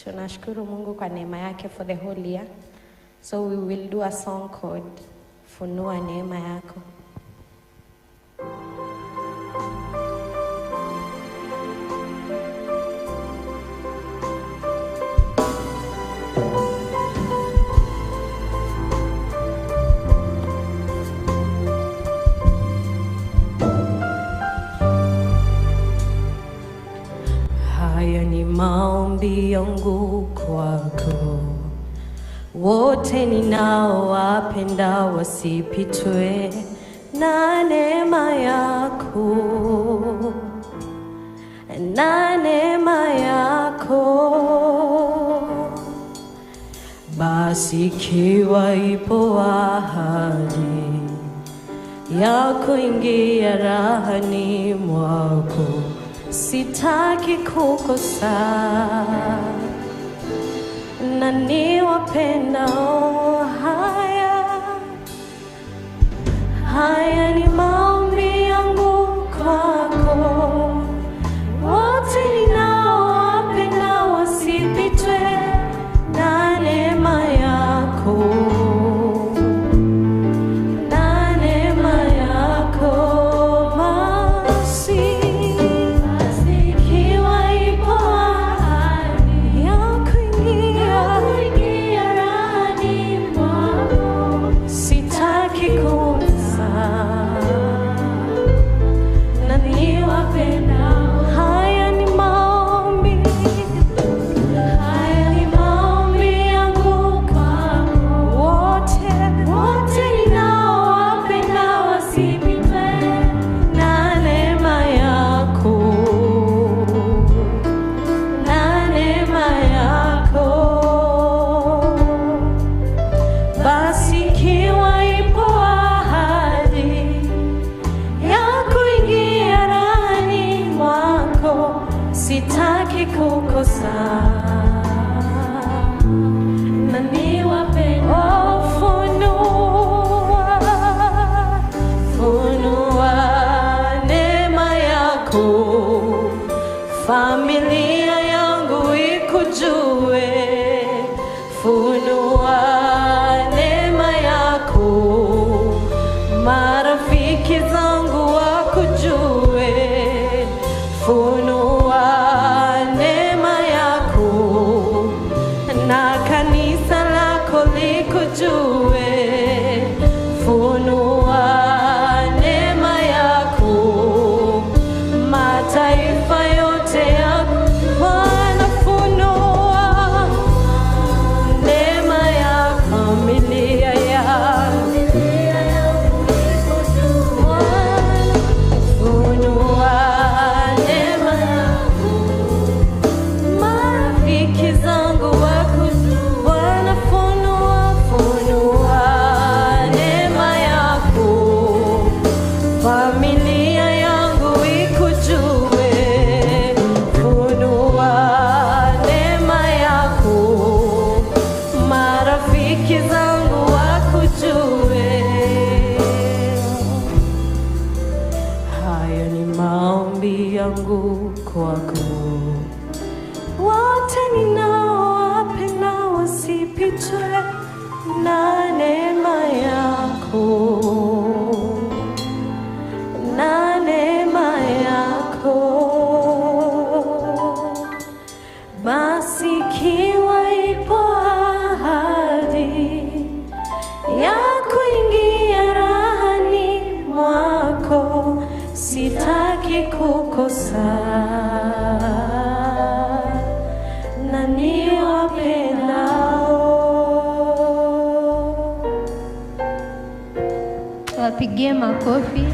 Tunashukuru Mungu kwa neema yake for the whole year. So we will do a song called Funua Neema Yako. Haya ni maombi yangu kwako, wote ninaowapenda wasipitwe na neema yako, na neema yako. Basi ikiwa ipo ahadi ya kuingia rahani mwako, sitaki kukosa, na niwapendao haya ni maombi yangu kwako, wote ninaowapenda wasipitwe na neema yako, na neema yako. Sitaki kukosa, na niwapenda. Funua neema yako, familia yangu ikujue. Funua neema yako, marafiki zangu wakujue. Funua neema yako, na kanisa lako likujue. Funua neema yako, mataifa yote yako Bwana. Funua neema ya familia yangu, funua familia yangu ikujue. Funua neema yako, marafiki zangu wakujue. Haya ni maombi yangu kwako, wote ninaowapenda wasipitwe na neema yako, na neema yako. Basi ikiwa ipo ahadi ya kuingia rahani mwako, sitaki kukosa, na niwapendao. Wapigie makofi.